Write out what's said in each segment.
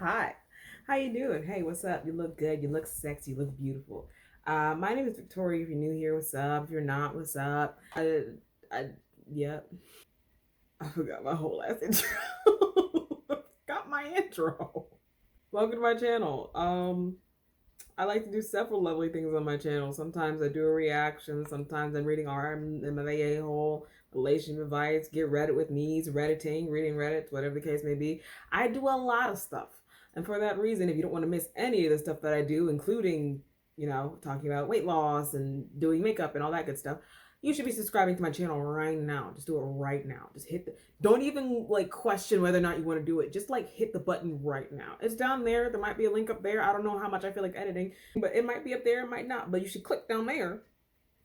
Hi, how you doing? Hey, what's up? You look good. You look sexy. You look beautiful. My name is Victoria. If you're new here, what's up? If you're not, what's up? I yep. I forgot my whole last intro. Got my intro. Welcome to my channel. I like to do several lovely things on my channel. Sometimes I do a reaction. Sometimes I'm reading RMMA hole, relationship advice, get Reddit with me's, Redditing, reading Reddit, whatever the case may be. I do a lot of stuff. And for that reason, if you don't want to miss any of the stuff that I do, including, talking about weight loss and doing makeup and all that good stuff, you should be subscribing to my channel right now. Just do it right now. Just hit the, don't even like question whether or not you want to do it. Just like hit the button right now. It's down there. There might be a link up there. I don't know how much I feel like editing, but it might be up there. It might not, but you should click down there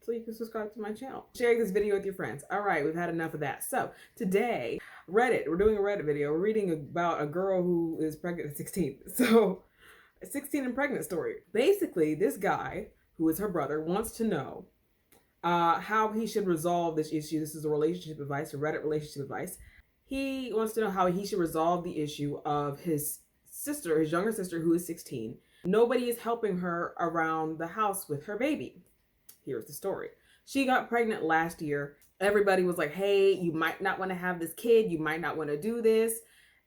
so you can subscribe to my channel. Share this video with your friends. All right, we've had enough of that. So today, Reddit, we're doing a Reddit video. We're reading about a girl who is pregnant at 16. So a 16 and pregnant story. Basically, this guy, who is her brother, wants to know how he should resolve this issue. This is a relationship advice, a Reddit relationship advice. He wants to know how he should resolve the issue of his sister, his younger sister, who is 16. Nobody is helping her around the house with her baby. Here's the story. She got pregnant last year. Everybody was like, hey, you might not want to have this kid. You might not want to do this.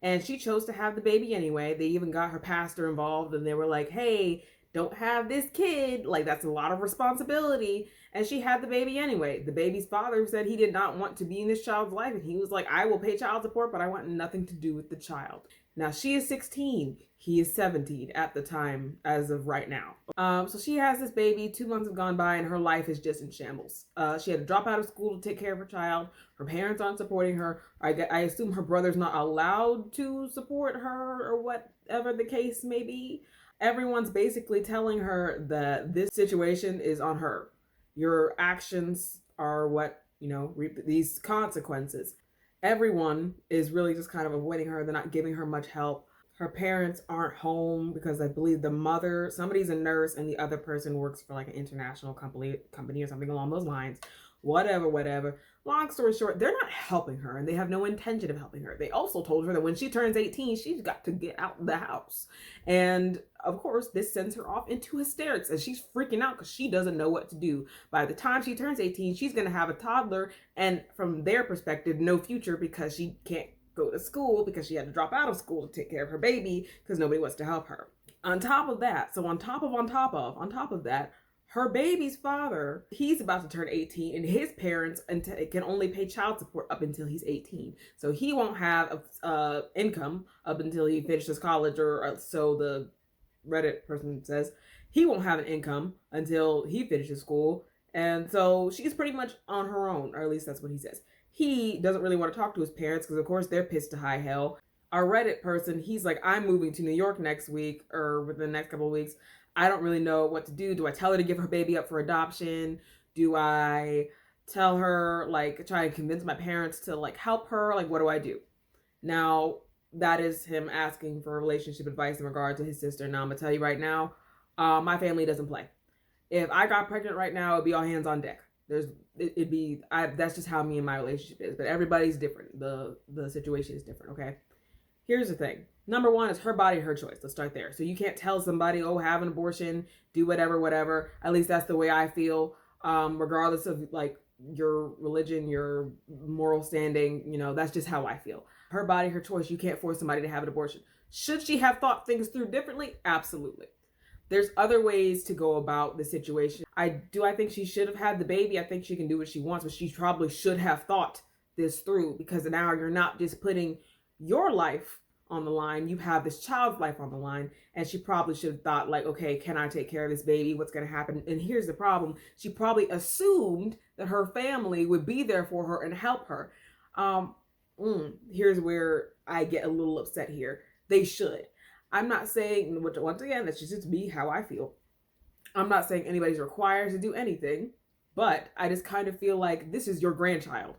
And she chose to have the baby anyway. They even got her pastor involved and they were like, hey, don't have this kid. Like, that's a lot of responsibility. And she had the baby anyway. The baby's father said he did not want to be in this child's life. And he was like, I will pay child support, but I want nothing to do with the child. Now, she is 16. He is 17 at the time, as of right now. So she has this baby. 2 months have gone by, and her life is just in shambles. She had to drop out of school to take care of her child. Her parents aren't supporting her. I assume her brother's not allowed to support her, or whatever the case may be. Everyone's basically telling her that this situation is on her. Your actions are what, reap these consequences. Everyone is really just kind of avoiding her. They're not giving her much help. Her parents aren't home because I believe the mother, somebody's a nurse and the other person works for like an international company or something along those lines. Whatever. Long story short, they're not helping her and they have no intention of helping her. They also told her that when she turns 18, she's got to get out of the house. And of course, this sends her off into hysterics and she's freaking out because she doesn't know what to do. By the time she turns 18, she's going to have a toddler and from their perspective, no future because she can't go to school because she had to drop out of school to take care of her baby because nobody wants to help her. On top of that, on top of that, her baby's father, he's about to turn 18 and his parents can only pay child support up until he's 18. So he won't have income up until he finishes college, or so the Reddit person says. He won't have an income until he finishes school. And so she's pretty much on her own, or at least that's what he says. He doesn't really want to talk to his parents because, of course, they're pissed to high hell. Our Reddit person, he's like, I'm moving to New York next week or within the next couple of weeks. I don't really know what to do. Do I tell her to give her baby up for adoption? Do I tell her, like, try and convince my parents to, like, help her? Like, what do I do? Now, that is him asking for relationship advice in regard to his sister. Now, I'm going to tell you right now, my family doesn't play. If I got pregnant right now, it'd be all hands on deck. That's just how me and my relationship is. But everybody's different. The situation is different, okay? Here's the thing. Number one is her body, her choice. Let's start there. So you can't tell somebody, oh, have an abortion, do whatever. At least that's the way I feel. Regardless of like your religion, your moral standing, that's just how I feel. Her body, her choice. You can't force somebody to have an abortion. Should she have thought things through differently? Absolutely. There's other ways to go about the situation. I think she should have had the baby. I think she can do what she wants, but she probably should have thought this through because now you're not just putting your life on the line. You have this child's life on the line. And she probably should have thought like, okay, can I take care of this baby? What's going to happen? And here's the problem. She probably assumed that her family would be there for her and help her. Here's where I get a little upset here. They should. I'm not saying, once again, that's just me, how I feel. I'm not saying anybody's required to do anything, but I just kind of feel like this is your grandchild.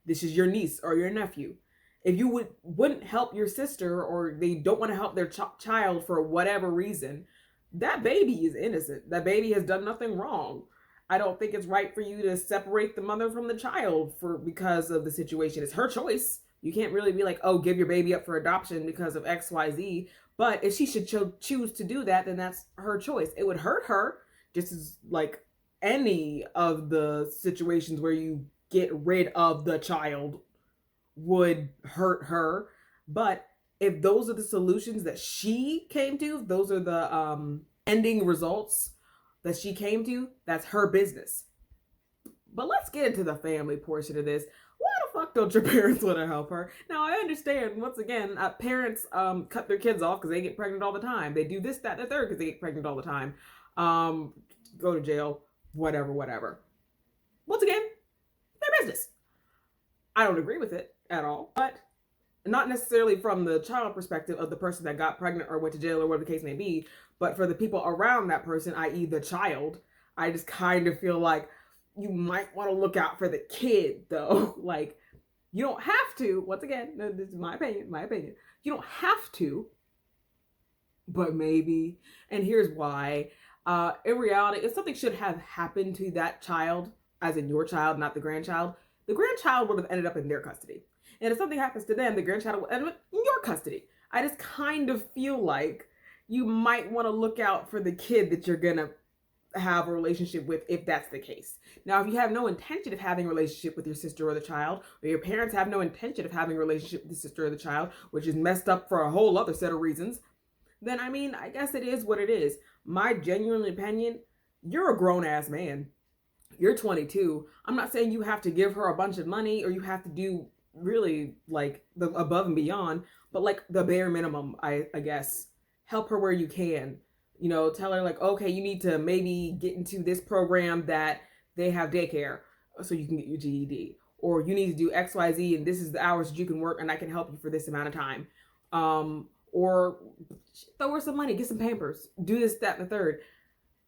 This is your niece or your nephew. If you wouldn't help your sister or they don't want to help their child for whatever reason, that baby is innocent. That baby has done nothing wrong. I don't think it's right for you to separate the mother from the child because of the situation. It's her choice. You can't really be like, oh, give your baby up for adoption because of XYZ. But if she should choose to do that, then that's her choice. It would hurt her just as like any of the situations where you get rid of the child would hurt her. But if those are the solutions that she came to, if those are the ending results that she came to, that's her business. But let's get into the family portion of this. Why the fuck don't your parents want to help her? Now, I understand, once again, parents cut their kids off because they get pregnant all the time. They do this, that, and the third because they get pregnant all the time. Go to jail, whatever. Once again, their business. I don't agree with it at all, but not necessarily from the child perspective of the person that got pregnant or went to jail or whatever the case may be, but for the people around that person, i.e. the child, I just kind of feel like you might want to look out for the kid though. Like, you don't have to, once again, this is my opinion. You don't have to, but maybe. And here's why. In reality, if something should have happened to that child, as in your child, not the grandchild would have ended up in their custody. And if something happens to them, the grandchild will end up in your custody. I just kind of feel like you might want to look out for the kid that you're going to have a relationship with if that's the case. Now, if you have no intention of having a relationship with your sister or the child, or your parents have no intention of having a relationship with the sister or the child, which is messed up for a whole other set of reasons, then I mean, I guess it is what it is. My genuine opinion, you're a grown-ass man. You're 22. I'm not saying you have to give her a bunch of money or you have to do really like the above and beyond, but like the bare minimum, I guess. Help her where you can. You know, tell her like, okay, you need to maybe get into this program that they have daycare so you can get your GED. Or you need to do XYZ and this is the hours that you can work and I can help you for this amount of time. Or throw her some money, get some Pampers, do this, that, and the third.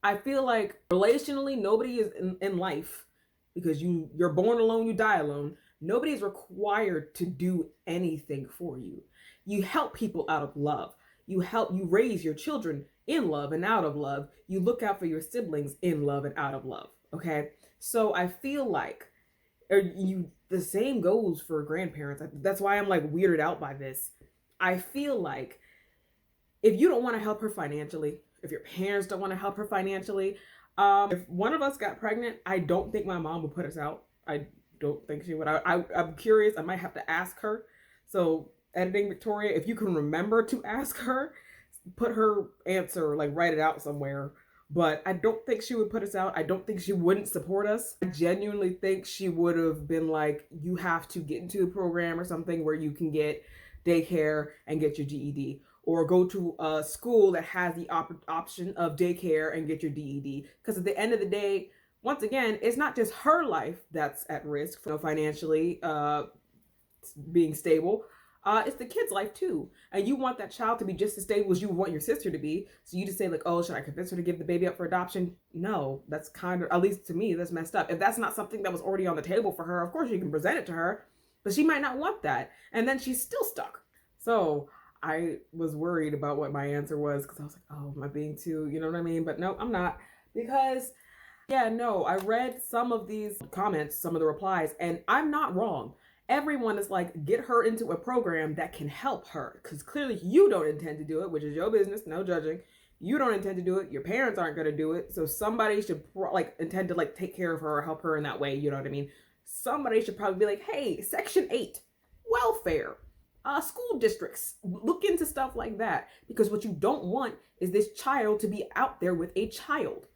I feel like relationally, nobody is in life, because you're born alone, you die alone. Nobody is required to do anything for you. You help people out of love. You raise your children in love and out of love. You look out for your siblings in love and out of love. Okay. So I feel like the same goes for grandparents. That's why I'm like weirded out by this. I feel like if you don't want to help her financially, if your parents don't want to help her financially, if one of us got pregnant, I don't think my mom would put us out. I don't think she would. I'm curious. I might have to ask her. So editing Victoria, if you can remember to ask her, put her answer, like write it out somewhere. But I don't think she would put us out. I don't think she wouldn't support us. I genuinely think she would have been like, you have to get into a program or something where you can get daycare and get your GED. Or go to a school that has the option of daycare and get your GED. Because at the end of the day, once again, it's not just her life that's at risk for financially being stable. It's the kid's life too. And you want that child to be just as stable as you want your sister to be. So you just say like, oh, should I convince her to give the baby up for adoption? No, that's kind of, at least to me, that's messed up. If that's not something that was already on the table for her, of course you can present it to her, but she might not want that. And then she's still stuck. So I was worried about what my answer was because I was like, oh, am I being too, you know what I mean? But no, I'm not. Because, yeah, no, I read some of these comments, some of the replies, and I'm not wrong. Everyone is like, get her into a program that can help her. Because clearly you don't intend to do it, which is your business, no judging. You don't intend to do it. Your parents aren't going to do it. So somebody should intend to take care of her or help her in that way. You know what I mean? Somebody should probably be like, hey, Section 8, welfare. School districts, look into stuff like that, because what you don't want is this child to be out there with a child.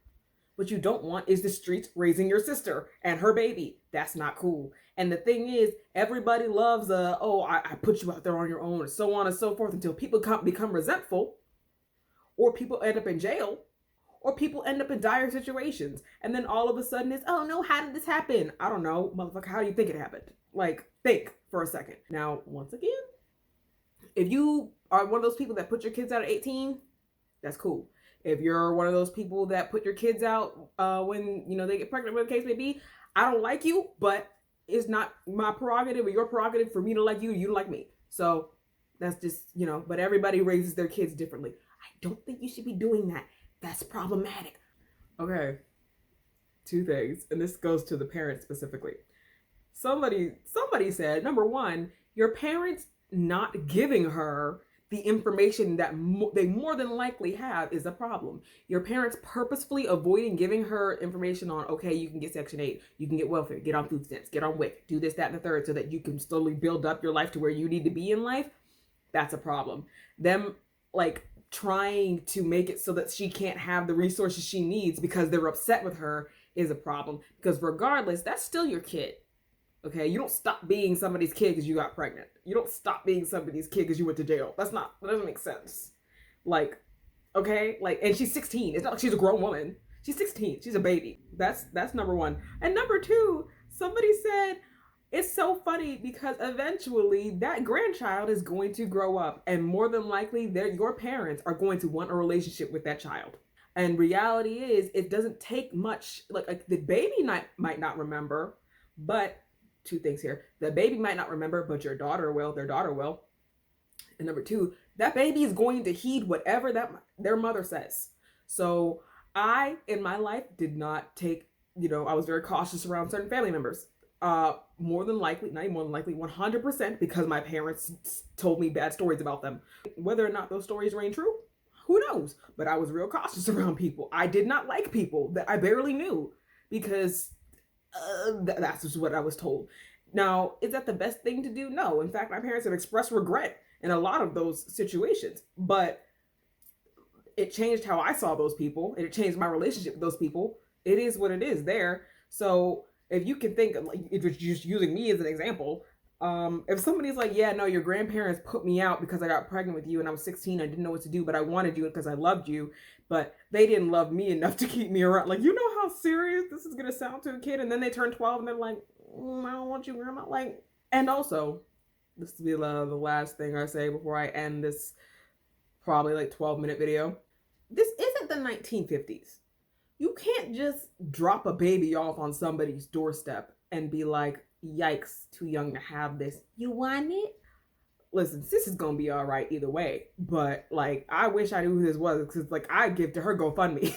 What you don't want is the streets raising your sister and her baby. That's not cool. And the thing is, everybody loves I put you out there on your own, and so on and so forth, until people become resentful, or people end up in jail, or people end up in dire situations. And then all of a sudden it's, oh no, how did this happen? I don't know, motherfucker, how do you think it happened? Like, think for a second. Now, once again, if you are one of those people that put your kids out at 18, that's cool. If you're one of those people that put your kids out when they get pregnant, whatever the case may be, I don't like you, but it's not my prerogative or your prerogative for me to like you, you to like me. So that's just, but everybody raises their kids differently. I don't think you should be doing that. That's problematic. Okay, two things, and this goes to the parents specifically. Somebody said, number one, your parents not giving her the information that they more than likely have is a problem. Your parents purposefully avoiding giving her information on, okay, you can get Section 8, you can get welfare, get on food stamps, get on WIC, do this, that, and the third, so that you can slowly build up your life to where you need to be in life. That's a problem. Them like trying to make it so that she can't have the resources she needs because they're upset with her is a problem. Because regardless, that's still your kid. Okay, you don't stop being somebody's kid because you got pregnant. You don't stop being somebody's kid because you went to jail. That doesn't make sense. Like, okay, like, and she's 16. It's not like she's a grown woman. She's 16. She's a baby. That's number one. And number two, somebody said, it's so funny because eventually that grandchild is going to grow up, and more than likely your parents are going to want a relationship with that child. And reality is, it doesn't take much. Like the baby might not remember, but two things here. The baby might not remember, but your daughter will, their daughter will. And number two, that baby is going to heed whatever their mother says. So I, in my life, did not take, I was very cautious around certain family members. More than likely, not even more than likely, 100% because my parents told me bad stories about them. Whether or not those stories rang true, who knows? But I was real cautious around people. I did not like people that I barely knew because that's just what I was told. Now, is that the best thing to do? No. In fact, my parents have expressed regret in a lot of those situations, but it changed how I saw those people, and it changed my relationship with those people. It is what it is there. So if you can think, like, if you're just using me as an example, if somebody's like, yeah, no, your grandparents put me out because I got pregnant with you and I was 16, I didn't know what to do, but I wanted you because I loved you, but they didn't love me enough to keep me around. Like, you know how serious this is going to sound to a kid? And then they turn 12 and they're like, I don't want you, grandma. Like, and also, this will be the last thing I say before I end this probably like 12-minute video. This isn't the 1950s. You can't just drop a baby off on somebody's doorstep and be like, yikes, too young to have this. You want it? Listen, sis is gonna be all right either way. But like, I wish I knew who this was because like I give to her GoFundMe.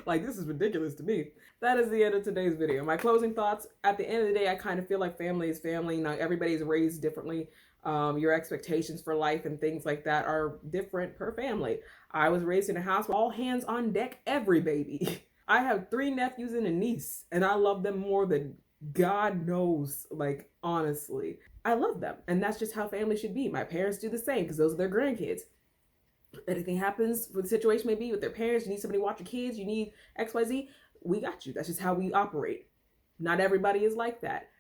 like this is ridiculous to me. That is the end of today's video. My closing thoughts. At the end of the day, I kind of feel like family is family. Now everybody's raised differently. Your expectations for life and things like that are different per family. I was raised in a house with all hands on deck, every baby. I have 3 nephews and a niece, and I love them more than God knows. Like, honestly, I love them, and that's just how family should be. My parents do the same because those are their grandkids. If anything happens, what the situation may be with their parents, you need somebody to watch your kids, you need XYZ, we got you. That's just how we operate. Not everybody is like that.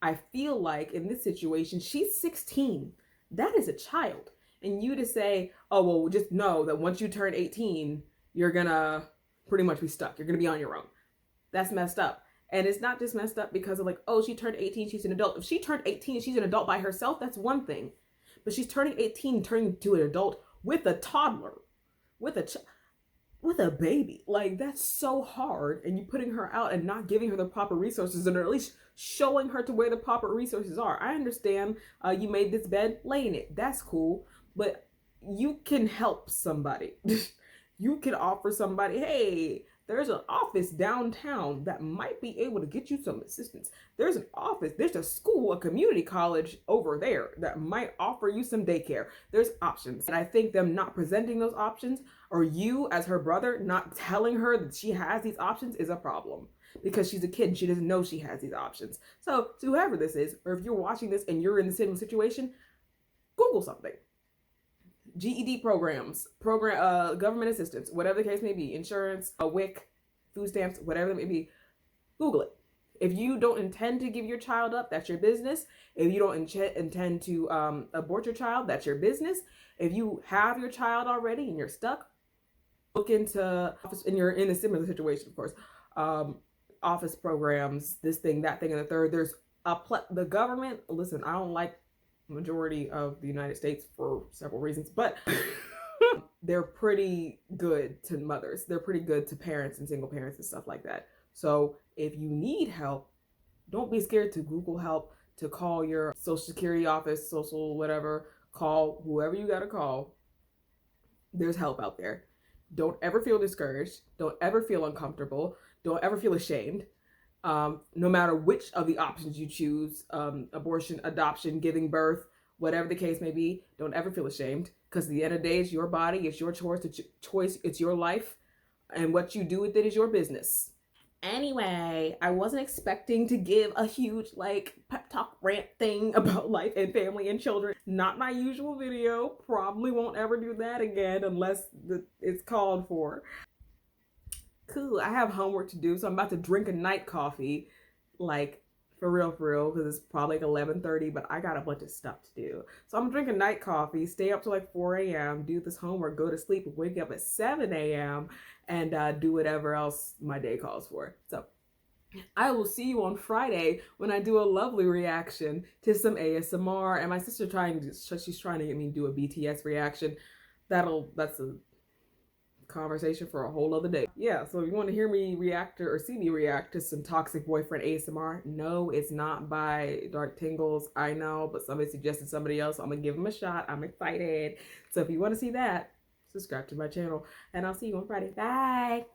I feel like in this situation, she's 16. That is a child. And you to say, oh, well, just know that once you turn 18, you're gonna pretty much be stuck. You're gonna be on your own. That's messed up. And it's not just messed up because of like, oh, she turned 18, she's an adult. If she turned 18 and she's an adult by herself, that's one thing. But she's turning 18, turning to an adult with a toddler, with a baby. Like, that's so hard. And you putting her out and not giving her the proper resources, and or at least showing her to where the proper resources are. I understand you made this bed, lay in it. That's cool. But you can help somebody. You can offer somebody, hey, there's an office downtown that might be able to get you some assistance. There's an office, there's a school, a community college over there that might offer you some daycare. There's options. And I think them not presenting those options, or you as her brother not telling her that she has these options, is a problem. Because she's a kid and she doesn't know she has these options. So to whoever this is, or if you're watching this and you're in the same situation, Google something. GED programs, government assistance, whatever the case may be, insurance, a WIC, food stamps, whatever it may be, Google it. If you don't intend to give your child up, that's your business. If you don't intend to abort your child, that's your business. If you have your child already and you're stuck, look into office, and you're in a similar situation, of course, office programs, this thing, that thing, and the third. There's the government. Listen, I don't like majority of the United States for several reasons, but they're pretty good to mothers. They're pretty good to parents and single parents and stuff like that. So if you need help, don't be scared to Google help, to call your social security office, social whatever, call whoever you got to call. There's help out there. Don't ever feel discouraged. Don't ever feel uncomfortable. Don't ever feel ashamed. No matter which of the options you choose, abortion, adoption, giving birth, Whatever the case may be, don't ever feel ashamed, because at the end of the day, it's your body, it's your choice, it's your life, and what you do with it is your business. Anyway, I wasn't expecting to give a huge like pep talk rant thing about life and family and children. Not my usual video. Probably won't ever do that again unless it's called for. Cool, I have homework to do, so I'm about to drink a night coffee, like for real, because it's probably like 11:30, but I got a bunch of stuff to do. So I'm drinking night coffee, stay up till like 4 a.m., do this homework, go to sleep, wake up at 7 a.m., and do whatever else my day calls for. So I will see you on Friday when I do a lovely reaction to some ASMR. And my sister she's trying to get me to do a BTS reaction. That's a conversation for a whole other day. Yeah, so if you want to hear me react or see me react to some Toxic Boyfriend ASMR, no, it's not by Dark Tingles. I know, but somebody suggested somebody else. I'm gonna give them a shot. I'm excited. So if you want to see that, subscribe to my channel, and I'll see you on Friday. Bye.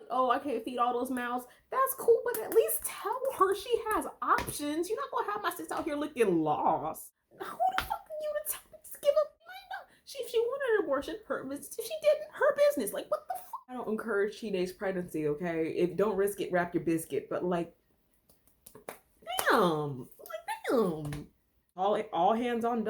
Oh, I can't feed all those mouths. That's cool, but at least tell her she has options. You're not gonna have my sister out here looking lost. Who the fuck are you to tell me to give up? If she wanted an abortion, if she didn't, her business. Like, what the fuck? I don't encourage teenage pregnancy, okay? If don't risk it, wrap your biscuit. But like, damn, all hands on